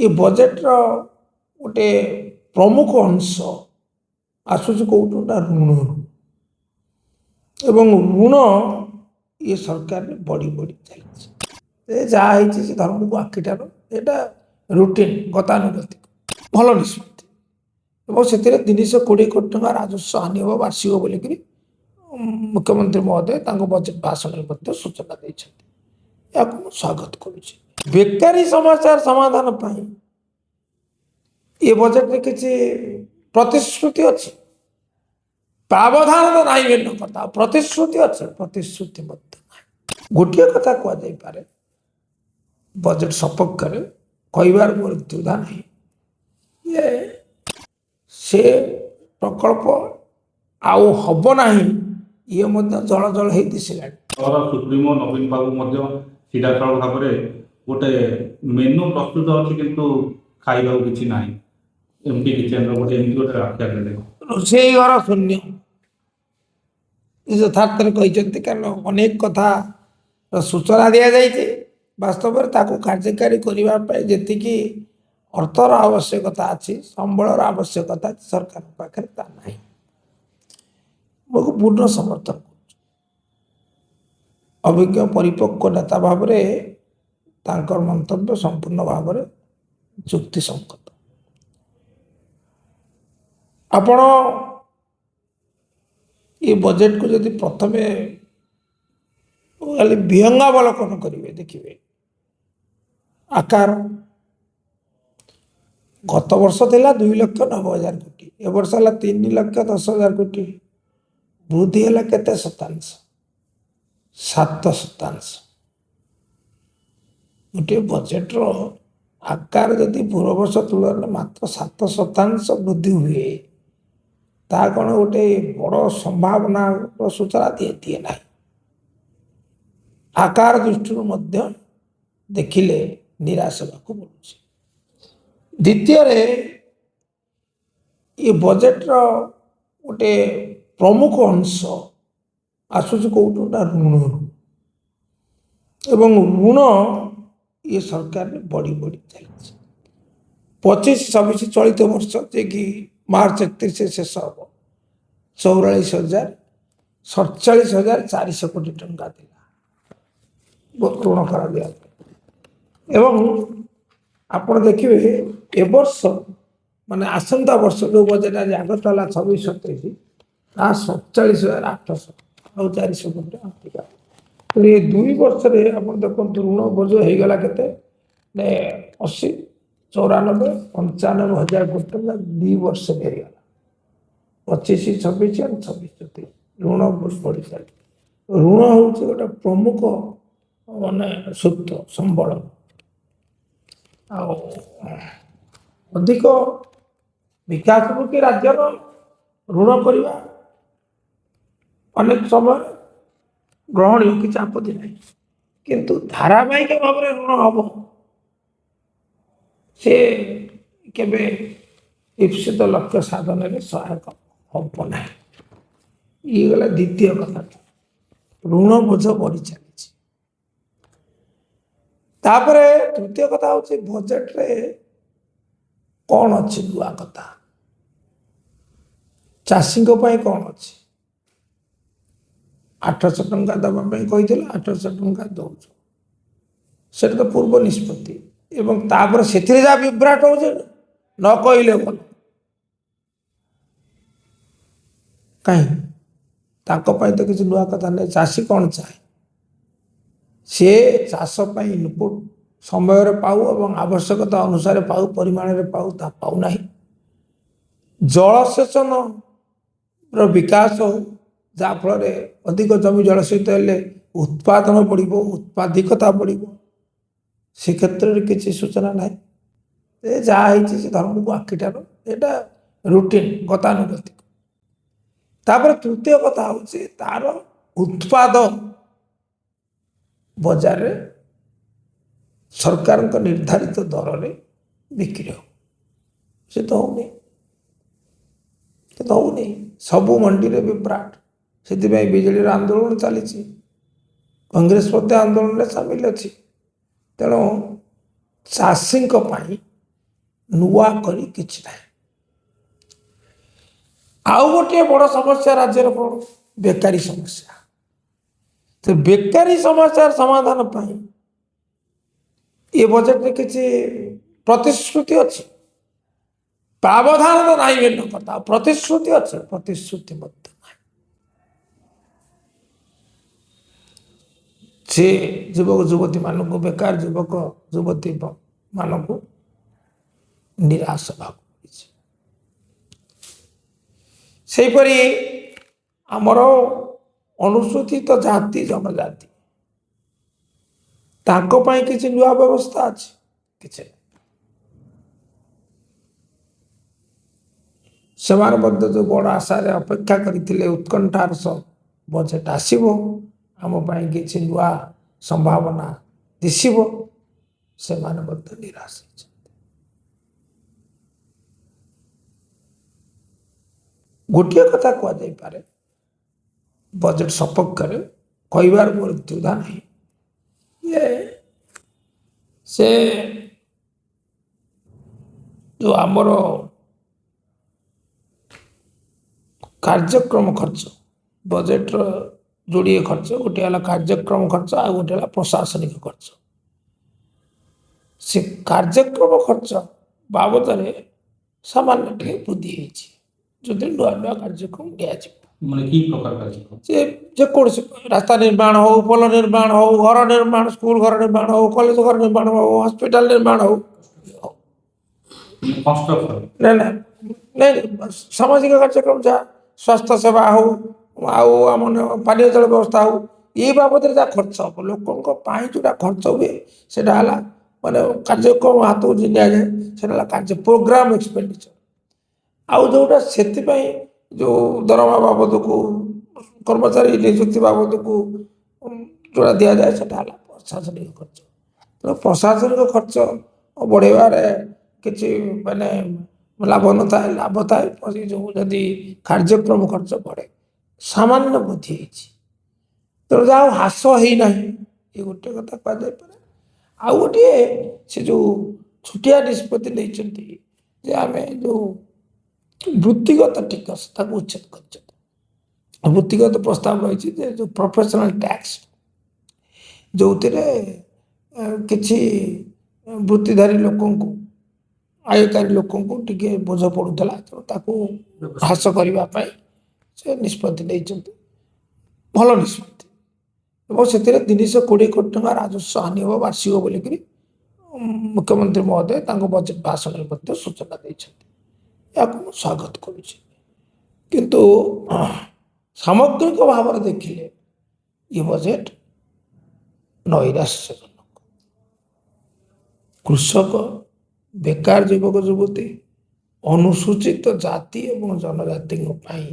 ये बजेट्र गोटे प्रमुख अंश आसूस कौटू ना ऋण एवं ऋण ये सरकार ने बढ़ी बढ़ी चली जहाँ से धर्म को आखिटार यहाँ रुटीन गतानुगतिक भल निष्पत्ति और से 320 कोटी टका राजस्व हानि हम वार्षिक बोलिक मुख्यमंत्री महोदय बजेट भाषण सूचना देते स्वागत करुच्ची बेकारी समस्या समाधान पाई ये बजेट में किसी प्रतिश्रुति अच्छी प्रावधान तो नहीं भिन्न कथा प्रतिश्रुति अच्छे प्रतिश्रुति गोटे कथा कहुपे बजेट सपक्ष कहबार मोर द्विधा नहीं ये से प्रकल्प आउ हम ना ये जल जल हो दिशा सुप्रीमो नवीन बाबू सीधा सड़क भाव में गोटे मेनू प्रस्तुत अच्छी किंतु खाइबा किसी ना एमती किचेन गोटे एमती गोटे आख्या रोषेई घर शून्य यथार्थ कहते कारण अनेक कथा सूचना दि जाए वास्तव में कार्यकारी करने जी अर्थर आवश्यकता अच्छी संबलर आवश्यकता सरकार पाखे ता ना पूर्ण समर्थन कर अभिज्ञ परिपक्व नेता भाव में मंतव्य संपूर्ण भाव में युक्तिसंगत आपण ये बजेट को जदि प्रथम विहंगावलोकन करेंगे देखिए आकार गत वर्ष थिला 2,90,000 कोटी ए वर्ष है 3,10,000 कोटी वृद्धि है केते शतांश 7% गोटे बजेट्र आकार जदि पूर्व वर्ष तुलन मात्र 7% वृद्धि हुए ता कौन गोटे बड़ संभावना सूचना दिए ना आकार दृष्टि देखिले निराश होगा बोलूँ द्वितीय ये बजेट्र गोटे प्रमुख अंश आसूस कौटू ना ऋण एवं ऋण ये सरकार ने बढ़ी बढ़ी चली 25-26 चलित वर्ष जे कि मार्च 31 शेष हम 44,47,400 कोटी टंका ऋण कर दिया एवं आपण देखिए ए वर्ष माने आसंता वर्ष जो बजेट आज आगत है 26-27 47,800 आ 400 कोटी अधिका तो ये 2 वर्ष आप देखो ऋण बोझ होगा के 80, 94, 95,000 कोटी टका 2 वर्ष हेगला 25-26 और 26-27 ऋण बढ़ी चली ऋण हूँ गोटे प्रमुख माने सूत्र संबल अधिक विकासमुखी राज्यर ऋण करवा अनेक समय ग्रहण किसी आपत्ति नहीं किंतु धारावाहिक भाव में ऋण हम से केबे इप्सित लक्ष्य साधन में सहायक हम ना ये गला द्वितीय कथा ऋण बोझ बढ़ी चली तृतीय कथा हूँ बजेट रे कौन अच्छी नुआ कथा चाषी कौन अच्छी 800 टंका दवाई कही 800 टंका दौच से तो पूर्व निष्पत्ति एवं तापर से जहाँ विभ्राट हो न कहले भल कहीं तो किसी नुआ कथा नहीं चाषी कौन चाहे सी चाष इनपुट समय पाऊ और आवश्यकता अनुसार पाऊ परिमाण पाऊ ता पाऊ ना जलसेचन विकास हो जहाँ फल अधिक जमी जलसेचित हेले उत्पादन बढ़ उत्पादिकता बढ़ से क्षेत्र में किसी सूचना ना जहाँ धर्म को आखिटार यहाँ रुटीन गतानुगतिक तृतीय कथा हूँ तार उत्पाद बजार सरकार निर्धारित दर में बिक्री हो से तो होनी सबू मंडी में विभ्राट से बिजेडी आंदोलन चली कांग्रेस आंदोलन में सामिल अच्छी तेणु चाषी ନୂଆ କରି କିଛି ନାହିଁ। ଆଉ ଗୋଟିଏ ବଡ଼ ସମସ୍ୟା ରାଜ୍ୟର କ'ଣ? ବେକାରୀ ସମସ୍ୟା। ତ ବେକାରୀ ସମସ୍ୟାର ସମାଧାନ ପାଇଁ ଏ ବଜେଟରେ କିଛି ପ୍ରତିଶ୍ରୁତି ଅଛି? ପ୍ରାବଧାନ ତ ନାହିଁ ଭିନ୍ନ କଥା, ପ୍ରତିଶ୍ରୁତି ଅଛି? ପ୍ରତିଶ୍ରୁତି ମଧ୍ୟ ନାହିଁ। ସେ ଯୁବକ ଯୁବତୀ ମାନଙ୍କୁ, ବେକାର ଯୁବକ ଯୁବତୀ ମାନଙ୍କୁ ନିରାଶ ହେବାକୁ ପଡ଼ିଛି। ସେହିପରି ଆମର ଅନୁସୂଚିତ ଜାତି ଜନଜାତି, ତାଙ୍କ ପାଇଁ କିଛି ନୂଆ ବ୍ୟବସ୍ଥା ଅଛି? କିଛି ନାହିଁ। ସେମାନେ ମଧ୍ୟ ଯେଉଁ ବଡ଼ ଆଶାରେ ଅପେକ୍ଷା କରିଥିଲେ, ଉତ୍କଣ୍ଠାର ସହ ବଜେଟ୍ ଆସିବ, ଆମ ପାଇଁ କିଛି ନୂଆ ସମ୍ଭାବନା ଦିଶିବ, ସେମାନେ ମଧ୍ୟ ନିରାଶ ହେଇଛନ୍ତି। ଗୋଟିଏ କଥା କୁହାଯାଇପାରେ ବଜେଟ୍ ସପକ୍ଷରେ, କହିବାର ମୋର ଦ୍ୱିଧା ନାହିଁ ଯେ ସେ ଯେଉଁ ଆମର କାର୍ଯ୍ୟକ୍ରମ ଖର୍ଚ୍ଚ, ବଜେଟ୍ର ଯୋଡ଼ିଏ ଖର୍ଚ୍ଚ, ଗୋଟିଏ ହେଲା କାର୍ଯ୍ୟକ୍ରମ ଖର୍ଚ୍ଚ, ଆଉ ଗୋଟିଏ ହେଲା ପ୍ରଶାସନିକ ଖର୍ଚ୍ଚ। ସେ କାର୍ଯ୍ୟକ୍ରମ ଖର୍ଚ୍ଚ ବାବଦରେ ସାମାନ୍ୟ ଟିକେ ବୃଦ୍ଧି ହେଇଛି, ଯଦି ନୂଆ ନୂଆ କାର୍ଯ୍ୟକ୍ରମ ଦିଆଯିବ। ମାନେ କି ପ୍ରକାର କାର୍ଯ୍ୟକ୍ରମ? ଯେକୌଣସି ରାସ୍ତା ନିର୍ମାଣ ହଉ, ପୋଲ ନିର୍ମାଣ ହଉ, ଘର ନିର୍ମାଣ, ସ୍କୁଲ ଘର ନିର୍ମାଣ ହଉ, କଲେଜ ଘର ନିର୍ମାଣ ହଉ, ହସ୍ପିଟାଲ ନିର୍ମାଣ ହଉ, ନାଇଁ ନାଇଁ ନାଇଁ ସାମାଜିକ କାର୍ଯ୍ୟକ୍ରମ ଯାହା ସ୍ୱାସ୍ଥ୍ୟ ସେବା ହଉ, ଆଉ ଆମର ପାନୀୟ ଜଳ ବ୍ୟବସ୍ଥା ହଉ, ଏଇ ବାବଦରେ ଯାହା ଖର୍ଚ୍ଚ ହବ, ଲୋକଙ୍କ ପାଇଁ ଯେଉଁଟା ଖର୍ଚ୍ଚ ହୁଏ ସେଇଟା ହେଲା ମାନେ କାର୍ଯ୍ୟକ୍ରମ ହାତକୁ ନିଆଯାଏ, ସେଇଟା ହେଲା କାର୍ଯ୍ୟ ପ୍ରୋଗ୍ରାମ ଏକ୍ସପେଣ୍ଡିଚର। ଆଉ ଯେଉଁଟା ସେଥିପାଇଁ ଯେଉଁ ଦରମା ବାବଦକୁ, କର୍ମଚାରୀ ନିଯୁକ୍ତି ବାବଦକୁ ଯେଉଁଟା ଦିଆଯାଏ, ସେଟା ହେଲା ପ୍ରଶାସନିକ ଖର୍ଚ୍ଚ। ତେଣୁ ପ୍ରଶାସନିକ ଖର୍ଚ୍ଚ ବଢ଼େଇବାରେ କିଛି ମାନେ ଲାଭ ନଥାଏ, ଲାଭ ଥାଏ ଯେଉଁ ଯଦି କାର୍ଯ୍ୟକ୍ରମ ଖର୍ଚ୍ଚ ବଢ଼େ। ସାମାନ୍ୟ ବୃଦ୍ଧି ହେଇଛି, ତେଣୁ ଯାହା ହ୍ରାସ ହେଇନାହିଁ, ଏ ଗୋଟିଏ କଥା କୁହାଯାଇପାରେ। ଆଉ ଗୋଟିଏ ସେ ଯେଉଁ ଛୋଟିଆ ନିଷ୍ପତ୍ତି ନେଇଛନ୍ତି ଯେ ଆମେ ଯେଉଁ ବୃତ୍ତିଗତ ଟିକସ ତାକୁ ଉଚ୍ଛେଦ କରିଛନ୍ତି। ବୃତ୍ତିଗତ ପ୍ରସ୍ତାବ ରହିଛି ଯେ ଯେଉଁ ପ୍ରଫେସନାଲ ଟ୍ୟାକ୍ସ, ଯେଉଁଥିରେ କିଛି ବୃତ୍ତିଧାରୀ ଲୋକଙ୍କୁ, ଆୟକାରୀ ଲୋକଙ୍କୁ ଟିକେ ବୋଝ ପଡ଼ୁଥିଲା, ତେଣୁ ତାକୁ ହ୍ରାସ କରିବା ପାଇଁ ସେ ନିଷ୍ପତ୍ତି ନେଇଛନ୍ତି। ଭଲ ନିଷ୍ପତ୍ତି। ଏବଂ ସେଥିରେ 320 କୋଟି ଟଙ୍କା ରାଜସ୍ୱ ହାନି ହେବ ବାର୍ଷିକ ବୋଲିକିରି ମୁଖ୍ୟମନ୍ତ୍ରୀ ମହୋଦୟ ତାଙ୍କ ବଜେଟ୍ ଭାଷଣରେ ମଧ୍ୟ ସୂଚନା ଦେଇଛନ୍ତି। ଏହାକୁ ମୁଁ ସ୍ୱାଗତ କରୁଛି। କିନ୍ତୁ ସାମଗ୍ରିକ ଭାବରେ ଦେଖିଲେ ଏ ବଜେଟ୍ ନୈରାଶ୍ୟଜନକ। କୃଷକ, ବେକାର ଯୁବକ ଯୁବତୀ, ଅନୁସୂଚିତ ଜାତି ଏବଂ ଜନଜାତିଙ୍କ ପାଇଁ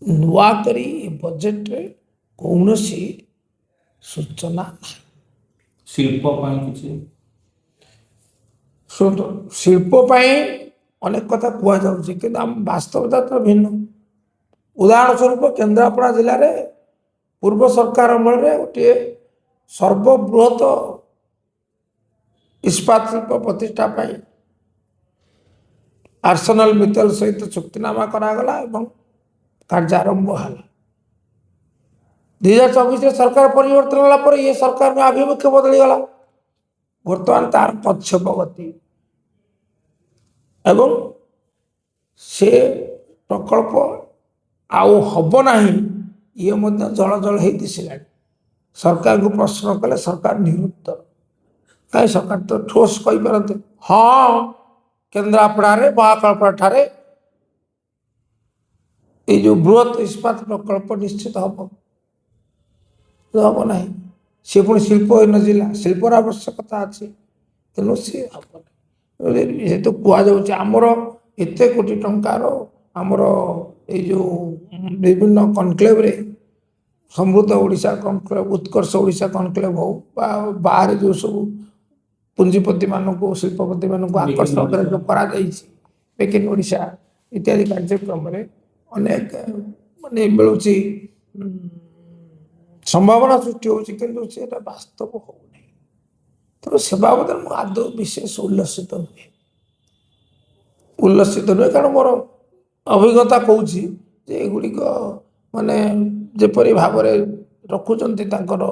ନୂଆ କରି ଏ ବଜେଟ୍ରେ କୌଣସି ସୂଚନା ନାହିଁ। ଶିଳ୍ପ ପାଇଁ କିଛି? ଶୁଣନ୍ତୁ, ଶିଳ୍ପ ପାଇଁ ଅନେକ କଥା କୁହାଯାଉଛି, କିନ୍ତୁ ଆମ ବାସ୍ତବତା ତ ଭିନ୍ନ। ଉଦାହରଣ ସ୍ୱରୂପ କେନ୍ଦ୍ରାପଡ଼ା ଜିଲ୍ଲାରେ ପୂର୍ବ ସରକାର ଅମଳରେ ଗୋଟିଏ ସର୍ବବୃହତ ଇସ୍ପାତ ଶିଳ୍ପ ପ୍ରତିଷ୍ଠା ପାଇଁ ଆର୍ସେନାଲ ମିତ୍ତଲ ସହିତ ଚୁକ୍ତିନାମା କରାଗଲା ଏବଂ କାର୍ଯ୍ୟ ଆରମ୍ଭ ହେଲା। 2024 ସରକାର ପରିବର୍ତ୍ତନ ହେଲା ପରେ ଏ ସରକାରର ଆଭିମୁଖ୍ୟ ବଦଳିଗଲା। ବର୍ତ୍ତମାନ ତାର ପଚ୍ଛପ ଗତି ଏବଂ ସେ ପ୍ରକଳ୍ପ ଆଉ ହବ ନାହିଁ, ଇଏ ମଧ୍ୟ ଜଳ ଜଳ ହେଇ ଦିଶିଲାଣି। ସରକାରଙ୍କୁ ପ୍ରଶ୍ନ କଲେ ସରକାର ନିରୁତ୍ତର। କାହିଁ ସରକାର ତ ଠୋସ୍ କହିପାରନ୍ତି, ହଁ କେନ୍ଦ୍ରାପଡ଼ାରେ ମହାକାଳପଡ଼ା ଠାରେ ଏଇ ଯେଉଁ ବୃହତ ଇସ୍ପାତ ପ୍ରକଳ୍ପ ନିଶ୍ଚିତ ହବ। ହବ ନାହିଁ, ସେ ପୁଣି ଶିଳ୍ପହୀନ ଜିଲ୍ଲା, ଶିଳ୍ପର ଆବଶ୍ୟକତା ଅଛି, ତେଣୁ ସିଏ ହବନି। ଯେହେତୁ କୁହାଯାଉଛି ଆମର ଏତେ କୋଟି ଟଙ୍କାର ଆମର ଏଇ ଯେଉଁ ବିଭିନ୍ନ କନକ୍ଲେଭରେ, ସମୃଦ୍ଧ ଓଡ଼ିଶା କନକ୍ଲେଭ, ଉତ୍କର୍ଷ ଓଡ଼ିଶା କନକ୍ଲେଭ ହଉ ବା ବାହାରେ ଯେଉଁ ସବୁ ପୁଞ୍ଜିପତିମାନଙ୍କୁ, ଶିଳ୍ପପତିମାନଙ୍କୁ ଆକର୍ଷଣ କରି ଯେଉଁ କରାଯାଇଛି, ମେକ୍ ଇନ୍ ଓଡ଼ିଶା ଇତ୍ୟାଦି କାର୍ଯ୍ୟକ୍ରମରେ ଅନେକ ମାନେ ମିଳୁଛି, ସମ୍ଭାବନା ସୃଷ୍ଟି ହେଉଛି, କିନ୍ତୁ ସେଟା ବାସ୍ତବ ହେଉନାହିଁ। ତେଣୁ ସେ ବାବଦରେ ମୁଁ ଆଦୌ ବିଶେଷ ଉଲ୍ଲସିତ ନୁହେଁ। ଉଲ୍ଲସିତ ନୁହେଁ, କାରଣ ମୋର ଅଭିଜ୍ଞତା କହୁଛି ଯେ ଏଗୁଡ଼ିକ ମାନେ ଯେପରି ଭାବରେ ରଖୁଛନ୍ତି, ତାଙ୍କର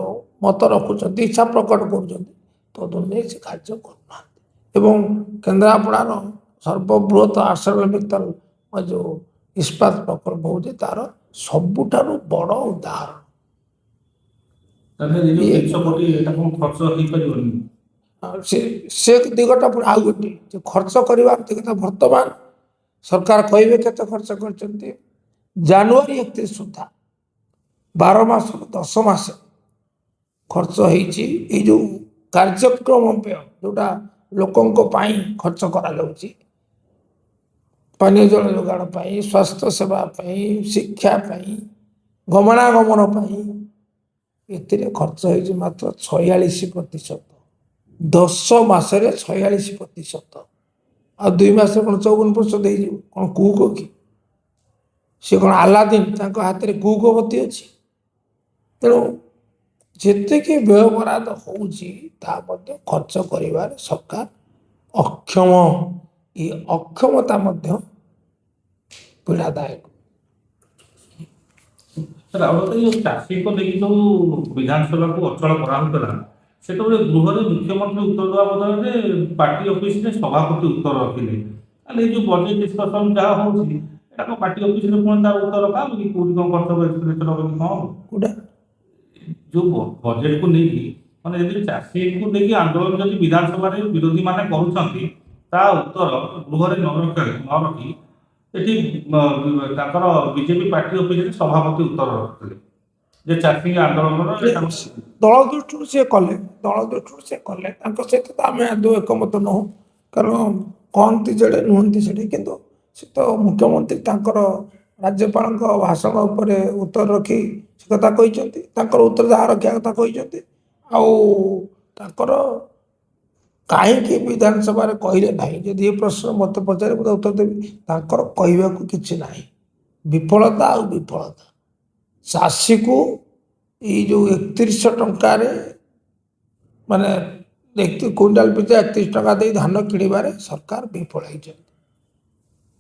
ମତ ରଖୁଛନ୍ତି, ଇଚ୍ଛା ପ୍ରକଟ କରୁଛନ୍ତି, ତଦନୁଯାୟୀ ସେ କାର୍ଯ୍ୟ କରୁନାହାନ୍ତି। ଏବଂ କେନ୍ଦ୍ରାପଡ଼ାର ସର୍ବବୃହତ ArcelorMittal ଯେଉଁ ଇସ୍ପାତ ପ୍ରକଳ୍ପ ହେଉଛି ତାର ସବୁଠାରୁ ବଡ଼ ଉଦାହରଣ। ତାହେଲେ ଏଇ ଯୋଉ 300 କୋଟି ଏଇଟା କଣ ଖର୍ଚ୍ଚ ହେଇପାରିବନି? ଆଉ ସେ ଦିଗଟା ପୁଣି ଆଉ ଗୋଟିଏ ଯେ ଖର୍ଚ୍ଚ କରିବାର ଦିଗଟା ବର୍ତ୍ତମାନ ସରକାର କହିବେ କେତେ ଖର୍ଚ୍ଚ କରିଛନ୍ତି। ଜାନୁଆରୀ 31 ସୁଦ୍ଧା 12 ମାସରୁ 10 ମାସ ଖର୍ଚ୍ଚ ହେଇଛି ଏଇ ଯେଉଁ କାର୍ଯ୍ୟକ୍ରମ ବ୍ୟୟ ଯେଉଁଟା ଲୋକଙ୍କ ପାଇଁ ଖର୍ଚ୍ଚ କରାଯାଉଛି, ପାନୀୟ ଜଳ ଯୋଗାଣ ପାଇଁ, ସ୍ୱାସ୍ଥ୍ୟ ସେବା ପାଇଁ, ଶିକ୍ଷା ପାଇଁ, ଗମନାଗମନ ପାଇଁ, ଏଥିରେ ଖର୍ଚ୍ଚ ହେଇଛି ମାତ୍ର 46%। 10 ମାସରେ 46%। ଆଉ 2 ମାସରେ କ'ଣ 54% ହେଇଯିବ? କ'ଣ କୁକ କି? ସେ କ'ଣ ଆଲାଦିନ ତାଙ୍କ ହାତରେ କୁକବତୀ ଅଛି? ତେଣୁ ଯେତିକି ବ୍ୟୟବରାଦ ହେଉଛି ତାହା ମଧ୍ୟ ଖର୍ଚ୍ଚ କରିବାରେ ସରକାର ଅକ୍ଷମ। ଏ ଅକ୍ଷମତା ମଧ୍ୟ ପୀଡ଼ାଦାୟକ। ସାର୍ ଆଉ ଗୋଟେ ଯୋଉ ଚାଷୀଙ୍କ ନେଇକି ଯୋଉ ବିଧାନସଭାକୁ ଅଚଳ କରାହଉଥିଲା, ସେତେବେଳେ ଗୃହରେ ମୁଖ୍ୟମନ୍ତ୍ରୀ ଉତ୍ତର ଦେବା ବଦଳରେ ପାର୍ଟି ଅଫିସରେ ସଭାପତି ଉତ୍ତର ରଖିଲେ। ତାହେଲେ ଏଇ ଯୋଉ ବଜେଟ୍ ଡିସ୍କସନ ଯାହା ହଉଛି ଏଟା କଣ ପାର୍ଟି ଅଫିସରେ ପୁଣି ତାର ଉତ୍ତର ରଖାହବ କି? କୋଉଠି କଣ ଖର୍ଚ୍ଚ ଏକ୍ସପ୍ରେସର ହବ କି କଣ ହବ? କୋଉଟା ଯୋଉ ବଜେଟକୁ ନେଇକି ମାନେ ଯଦି ଚାଷୀଙ୍କୁ ନେଇକି ଆନ୍ଦୋଳନ ଯଦି ବିଧାନସଭାରେ ବିରୋଧୀ ମାନେ କରୁଛନ୍ତି, ତା ଉତ୍ତର ଗୃହରେ ନ ରଖି ଏଠି ତାଙ୍କର ବିଜେପି ପାର୍ଟି ଅଫିସରେ ସଭାପତି ଉତ୍ତର ରଖିଥିଲେ ଯେ ଚାଷୀ ଆନ୍ଦୋଳନର ଦଳ ଦୃଷ୍ଟିରୁ ସେ କଲେ, ତାଙ୍କ ସହିତ ତ ଆମେ ଆଦୌ ଏକମତ ନୁହଁ, କାରଣ କହନ୍ତି ଯେଡ଼େ ନୁହନ୍ତି ସେଠି। କିନ୍ତୁ ସେ ତ ମୁଖ୍ୟମନ୍ତ୍ରୀ ତାଙ୍କର ରାଜ୍ୟପାଳଙ୍କ ଭାଷଣ ଉପରେ ଉତ୍ତର ରଖି ସେ କଥା କହିଛନ୍ତି, ତାଙ୍କର ଉତ୍ତର ଯାହା ରଖିବା କଥା କହିଛନ୍ତି। ଆଉ ତାଙ୍କର କାହିଁକି ବିଧାନସଭାରେ କହିଲେ ନାହିଁ, ଯଦି ଏ ପ୍ରଶ୍ନ ମୋତେ ପଚାରେ ମୁଁ ଉତ୍ତର ଦେବି ତାଙ୍କର କହିବାକୁ କିଛି ନାହିଁ। ବିଫଳତା ଆଉ ବିଫଳତା। ଚାଷୀକୁ ଏଇ ଯେଉଁ 3100 ଟଙ୍କାରେ ମାନେ କୁଇଣ୍ଟାଲ ପିଛା 31 ଟଙ୍କା ଦେଇ ଧାନ କିଣିବାରେ ସରକାର ବିଫଳ ହେଇଛନ୍ତି।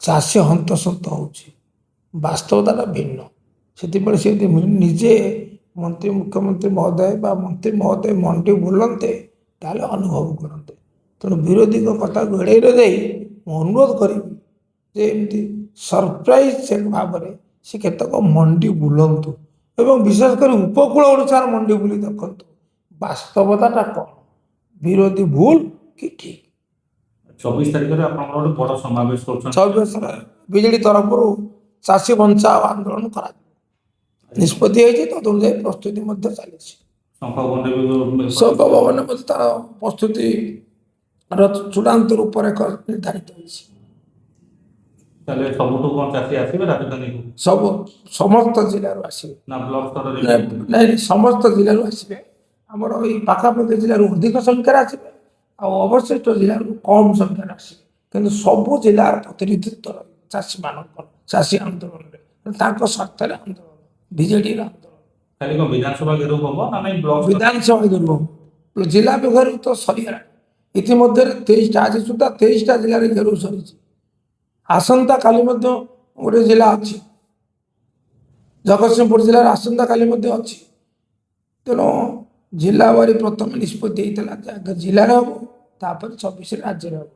ଚାଷୀ ହନ୍ତସନ୍ତ ହେଉଛି, ବାସ୍ତବତାଟା ଭିନ୍ନ। ସେଥିପାଇଁ ସେ ଯଦି ନିଜେ ମୁଖ୍ୟମନ୍ତ୍ରୀ ମହୋଦୟ ବା ମନ୍ତ୍ରୀ ମହୋଦୟ ମଣ୍ଡି ବୁଲନ୍ତେ ତାହେଲେ ଅନୁଭବ କରନ୍ତେ। ତେଣୁ ବିରୋଧୀଙ୍କ କଥାକୁ ଏଡ଼େଇ ନ ଯାଇ ମୁଁ ଅନୁରୋଧ କରିବି ଯେ ଏମିତି ସରପ୍ରାଇଜ ଚେକ୍ ଭାବରେ ସେ କେତେକ ମଣ୍ଡି ବୁଲନ୍ତୁ ଏବଂ ବିଶେଷ କରି ଉପକୂଳ ଓଡ଼ିଶାର ମଣ୍ଡି ବୁଲି ଦେଖନ୍ତୁ ବାସ୍ତବତାଟା କ'ଣ, ବିରୋଧୀ ଭୁଲ କି ଠିକ୍। 24 ତାରିଖରେ ଆପଣଙ୍କର ଗୋଟେ ବଡ ସମାବେଶ କରୁଛନ୍ତି। ସମାବେଶରେ ବିଜେଡି ତରଫରୁ ଚାଷୀ ବଞ୍ଚାଅ ଆନ୍ଦୋଳନ କରାଯିବ ନିଷ୍ପତ୍ତି ହେଇଛି, ତଦ ଅନୁଯାୟୀ ପ୍ରସ୍ତୁତି ମଧ୍ୟ ଚାଲିଛି। ଶୋକ ଭବନରେ ମଧ୍ୟ ତାର ପ୍ରସ୍ତୁତିର ଚୂଡ଼ାନ୍ତ ରୂପରେଖ ନିର୍ଦ୍ଧାରିତ ହୋଇଛି। ତାହେଲେ ସବୁଠୁ କଣ ଚାଷୀ ଆସିବେ ରାଜଧାନୀକୁ? ସମସ୍ତ ଜିଲ୍ଲାରୁ ଆସିବେ ନା ବ୍ଲକ ସ୍ତରରେ? ନାଇଁ, ସମସ୍ତ ଜିଲ୍ଲାରୁ ଆସିବେ। ଆମର ଏଇ ପାଖାପାଖି ଜିଲ୍ଲାରୁ ଅଧିକ ସଂଖ୍ୟାରେ ଆସିବେ, ଆଉ ଅବଶିଷ୍ଟ ଜିଲ୍ଲାରୁ କମ୍ ସଂଖ୍ୟାରେ ଆସିବେ। କିନ୍ତୁ ସବୁ ଜିଲ୍ଲାର ପ୍ରତିନିଧିତ୍ୱ ରହିବ ଚାଷୀମାନଙ୍କର, ଚାଷୀ ଆନ୍ଦୋଳନରେ, ତାଙ୍କ ସ୍ୱାର୍ଥରେ ଆନ୍ଦୋଳନ, ବିଜେଡିର ଆନ୍ଦୋଳନ। ଖାଲି କଣ ବିଧାନସଭା ଘେରାଉ ହବ ନା ନାଇଁ ବ୍ଲକ? ବିଧାନସଭା ଘେରାଉ ହବ, ଜିଲ୍ଲା ଘେରାଉ ତ ସରିଗଲାଣି। ଇତିମଧ୍ୟରେ 23ଟା, ଆଜି ସୁଦ୍ଧା 23ଟା ଜିଲ୍ଲାରେ ଘେରାଉ ସରିଛି। ଆସନ୍ତାକାଲି ମଧ୍ୟ ଗୋଟେ ଜିଲ୍ଲା ଅଛି, ଜଗତସିଂହପୁର ଜିଲ୍ଲାର ଆସନ୍ତାକାଲି ମଧ୍ୟ ଅଛି। ତେଣୁ ଜିଲ୍ଲାବାରୀ ପ୍ରଥମେ ନିଷ୍ପତ୍ତି ହେଇଥିଲା ଯେ ଆଗ ଜିଲ୍ଲାରେ ହେବ, ତାପରେ 24ରେ ରାଜ୍ୟରେ ହେବ।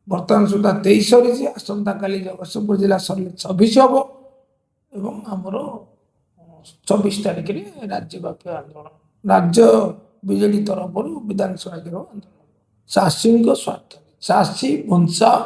ବର୍ତ୍ତମାନ ସୁଦ୍ଧା 23 ସରିଛି, ଆସନ୍ତାକାଲି ଜଗତସିଂହପୁର ଜିଲ୍ଲା ସରିଲେ 24 ହେବ ଏବଂ ଆମର 24 ତାରିଖରେ ରାଜ୍ୟବ୍ୟାପୀ ଆନ୍ଦୋଳନ, ରାଜ୍ୟ ବିଜେଡି ତରଫରୁ ବିଧାନସଭା ଘେରାଉ ଆନ୍ଦୋଳନ, ଚାଷୀଙ୍କ ସ୍ୱାର୍ଥରେ, ଚାଷୀ ବଞ୍ଚାଅ